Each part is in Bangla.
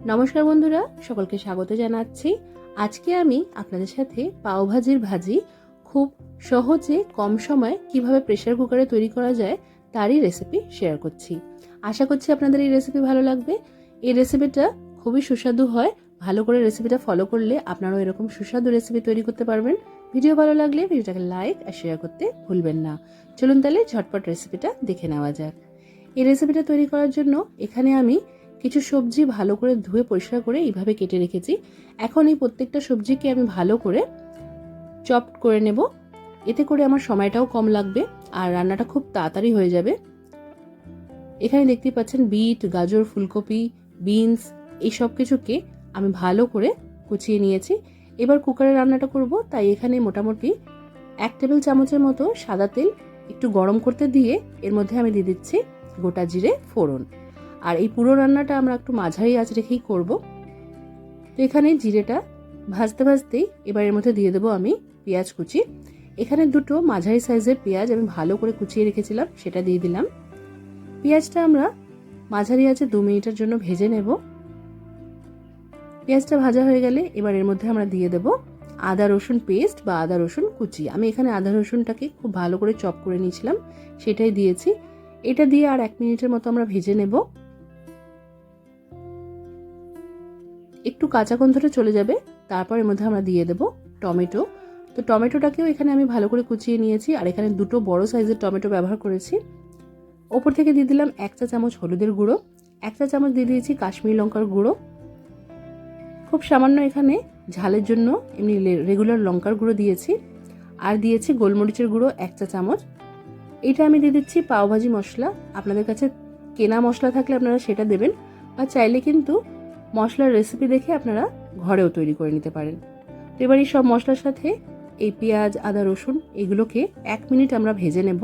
নমস্কার বন্ধুরা, সকলকে স্বাগত জানাচ্ছি। আজকে আমি আপনাদের সাথে পাওভাজির ভাজি খুব সহজে কম সময়ে কিভাবে প্রেসার কুকারে তৈরি করা যায় তারই রেসিপি শেয়ার করছি। আশা করছি আপনাদের এই রেসিপি ভালো লাগবে। এই রেসিপিটা খুবই সুস্বাদু হয়। ভালো করে রেসিপিটা ফলো করলে আপনারাও এরকম সুস্বাদু রেসিপি তৈরি করতে পারবেন। ভিডিও ভালো লাগলে ভিডিওটাকে লাইক আর শেয়ার করতে ভুলবেন না। চলুন তাহলে ঝটপট রেসিপিটা দেখে নেওয়া যাক। এই রেসিপিটা তৈরি করার জন্য এখানে আমি কিছু সবজি ভালো করে ধুয়ে পরিষ্কার করে এইভাবে কেটে রেখেছি। এখন এই প্রত্যেকটা সবজিকে আমি ভালো করে চপ করে নেব। এতে করে আমার সময়টাও কম লাগবে আর রান্নাটা খুব তাড়াতাড়ি হয়ে যাবে। এখানে দেখতেই পাচ্ছেন বিট, গাজর, ফুলকপি, বিনস এই সব কিছুকে আমি ভালো করে কুচিয়ে নিয়েছি। এবার কুকারে রান্নাটা করব, তাই এখানে মোটামুটি 1 টেবিল চামচের মতো সাদা তেল একটু গরম করতে দিয়ে এর মধ্যে আমি দিয়ে দিচ্ছি গোটা জিরে ফোড়ন। আর এই পুরো রান্নাটা আমরা একটু মাঝারি আঁচ রেখেই করব। তো এখানে জিরেটা ভাজতে ভাজতেই এবার এর মধ্যে দিয়ে দেবো আমি পেঁয়াজ কুচি। এখানে দুটো মাঝারি সাইজের পেঁয়াজ আমি ভালো করে কুচিয়ে রেখেছিলাম, সেটা দিয়ে দিলাম। পেঁয়াজটা আমরা মাঝারি আঁচে 2 মিনিটের জন্য ভেজে নেব। পেঁয়াজটা ভাজা হয়ে গেলে এবার এর মধ্যে আমরা দিয়ে দেব আদা রসুন পেস্ট বা আদা রসুন কুচি। আমি এখানে আদা রসুনটাকে খুব ভালো করে চপ করে নিয়েছিলাম, সেটাই দিয়েছি। এটা দিয়ে আর 1 মিনিটের মতো আমরা ভেজে নেব। একটু কাঁচা গন্ধটা চলে যাবে, তারপর এর মধ্যে আমরা দিয়ে দেব টমেটো। তো টমেটোটাকেও এখানে আমি ভালো করে কুচিয়ে নিয়েছি আর এখানে দুটো বড় সাইজের টমেটো ব্যবহার করেছি। ওপর থেকে দিয়ে দিলাম 1 চা চামচ হলুদের গুঁড়ো, 1 চা চামচ দিয়ে দিয়েছি কাশ্মীরি লঙ্কার গুঁড়ো, খুব সামান্য এখানে ঝালের জন্য এমনি রেগুলার লঙ্কার গুঁড়ো দিয়েছি, আর দিয়েছি গোলমরিচের গুঁড়ো 1 চা চামচ। এটা আমি দিয়ে দিচ্ছি পাওভাজি মশলা। আপনাদের কাছে কেনা মশলা থাকলে আপনারা সেটা দেবেন, বা চাইলে কিন্তু মশলার রেসিপি দেখে আপনারা ঘরেও তৈরি করে নিতে পারেন। তো এবার এই সব মশলার সাথে এই পেঁয়াজ, আদা, রসুন এগুলোকে 1 মিনিট আমরা ভেজে নেব।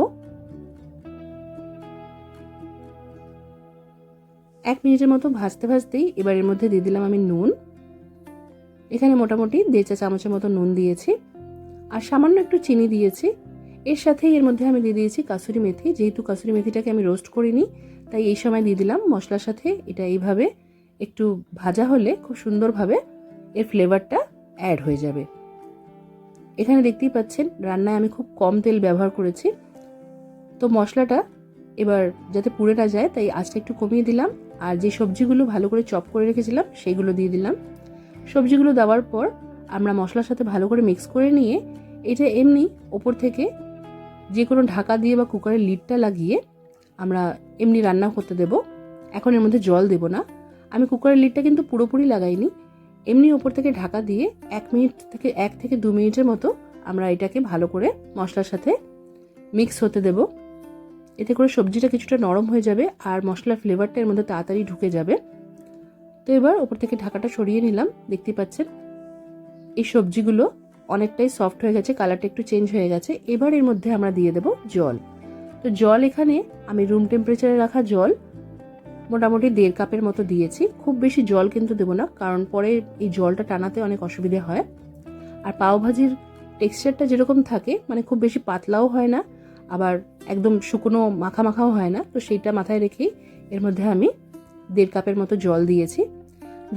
1 মিনিটের মতো ভাজতে ভাজতেই এবার এর মধ্যে দিয়ে দিলাম আমি নুন। এখানে মোটামুটি 1.5 চা চামচের মতো নুন দিয়েছি আর সামান্য একটু চিনি দিয়েছি। এর সাথেই এর মধ্যে আমি দিয়ে দিয়েছি কাসুরি মেথি। যেহেতু কাসুরি মেথিটাকে আমি রোস্ট করিনি, তাই এই সময় দিয়ে দিলাম মশলার সাথে। এটা এইভাবে একটু ভাজা হলে খুব সুন্দরভাবে এর ফ্লেভারটা অ্যাড হয়ে যাবে। এখানে দেখতেই পাচ্ছেন রান্নায় আমি খুব কম তেল ব্যবহার করেছি। তো মশলাটা এবার যাতে পুড়ে না যায় তাই আঁচটা একটু কমিয়ে দিলাম। আর যে সবজিগুলো ভালো করে চপ করে রেখেছিলাম সেইগুলো দিয়ে দিলাম। সবজিগুলো দেওয়ার পর আমরা মশলার সাথে ভালো করে মিক্স করে নিয়ে এটা এমনি ওপর থেকে যে কোনো ঢাকা দিয়ে বা কুকারের লিডটা লাগিয়ে আমরা এমনি রান্না করতে দেব। এখন এর মধ্যে জল দেব না। আমি কুকারের লিডটা কিন্তু পুরোপুরি লাগাইনি, এমনি ওপর থেকে ঢাকা দিয়ে 1 থেকে 2 মিনিটের মতো আমরা এটাকে ভালো করে মশলার সাথে মিক্স হতে দেব। এতে করে সবজিটা কিছুটা নরম হয়ে যাবে আর মশলার ফ্লেভারটা এর মধ্যে তাড়াতাড়ি ঢুকে যাবে। তো এবার ওপর থেকে ঢাকাটা সরিয়ে নিলাম। দেখতে পাচ্ছেন এই সবজিগুলো অনেকটাই সফট হয়ে গেছে, কালারটা একটু চেঞ্জ হয়ে গেছে। এবার এর মধ্যে আমরা দিয়ে দেব জল। তো জল এখানে আমি রুম টেম্পারেচারে রাখা জল মোটামুটি 1.5 কাপের মতো দিয়েছি। খুব বেশি জল কিন্তু দেবো না, কারণ পরে এই জলটা টানাতে অনেক অসুবিধে হয়। আর পাওভাজির টেক্সচারটা যেরকম থাকে, মানে খুব বেশি পাতলাও হয় না, আবার একদম শুকনো মাখা মাখাও হয় না, তো সেইটা মাথায় রেখেই এর মধ্যে আমি 1.5 কাপের মতো জল দিয়েছি।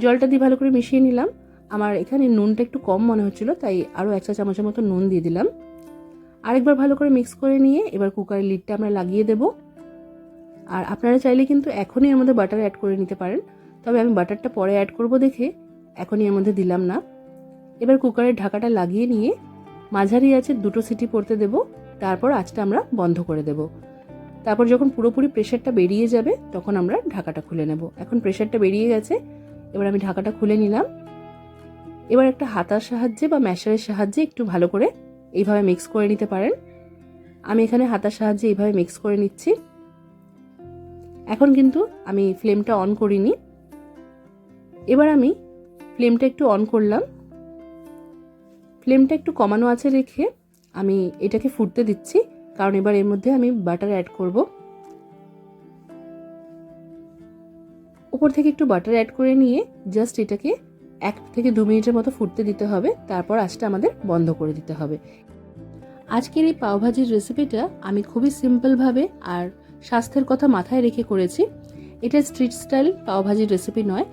জলটা দিয়ে ভালো করে মিশিয়ে নিলাম। আমার এখানে নুনটা একটু কম মনে হচ্ছিল, তাই আরও 1 চা চামচের মতো নুন দিয়ে দিলাম। আরেকবার ভালো করে মিক্স করে নিয়ে এবার কুকারের লিডটা আমরা লাগিয়ে দেব। আর আপনারা চাইলে কিন্তু এখনই এর মধ্যে বাটার অ্যাড করে নিতে পারেন, তবে আমি বাটারটা পরে অ্যাড করব দেখে এখনই এর মধ্যে দিলাম না। এবার কুকারের ঢাকাটা লাগিয়ে নিয়ে মাঝারি আঁচে 2টো সিটি পড়তে দেব, তারপর আঁচটা আমরা বন্ধ করে দেব। তারপর যখন পুরোপুরি প্রেশারটা বেরিয়ে যাবে তখন আমরা ঢাকাটা খুলে নেব। এখন প্রেশারটা বেরিয়ে গেছে, এবার আমি ঢাকাটা খুলে নিলাম। এবার একটা হাতার সাহায্যে বা ম্যাশারের সাহায্যে একটু ভালো করে এইভাবে মিক্স করে নিতে পারেন। আমি এখানে হাতার সাহায্যে এইভাবে মিক্স করে নিচ্ছি। এখন কিন্তু আমি ফ্লেমটা অন করিনি। এবার আমি ফ্লেমটা একটু অন করলাম। ফ্লেমটা একটু কমানো আছে রেখে আমি এটাকে ফুটতে দিচ্ছি, কারণ এবার এর মধ্যে আমি বাটার অ্যাড করব। উপর থেকে একটু বাটার অ্যাড করে নিয়ে জাস্ট এটাকে 1 থেকে 2 মিনিটের মতো ফুটতে দিতে হবে, তারপর আঁচটা আমাদের বন্ধ করে দিতে হবে। আজকের এই পাওভাজির রেসিপিটা আমি খুবই সিম্পলভাবে আর স্বাস্থ্যের কথা মাথায় রেখে করেছি। এটা স্ট্রিট স্টাইল পাওভাজির রেসিপি নয়,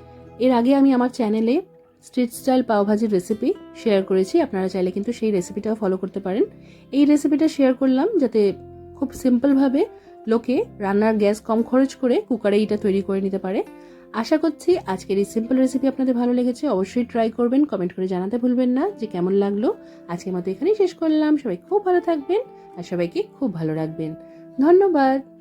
এর আগে আমি আমার চ্যানেলে স্ট্রিট স্টাইল পাওভাজির রেসিপি শেয়ার করেছি, আপনারা চাইলে কিন্তু সেই রেসিপিটাও ফলো করতে পারেন। এই রেসিপিটা শেয়ার করলাম যাতে খুব সিম্পলভাবে লোকে রান্নার গ্যাস কম খরচ করে কুকারে এটা তৈরি করে নিতে পারে। আশা করছি আজকের এই সিম্পল রেসিপি আপনাদের ভালো লেগেছে। অবশ্যই ট্রাই করবেন, কমেন্ট করে জানাতে ভুলবেন না যে কেমন লাগলো। আজকের মতো এখানেই শেষ করলাম। সবাই খুব ভালো থাকবেন আর সবাইকে খুব ভালো রাখবেন। ধন্যবাদ।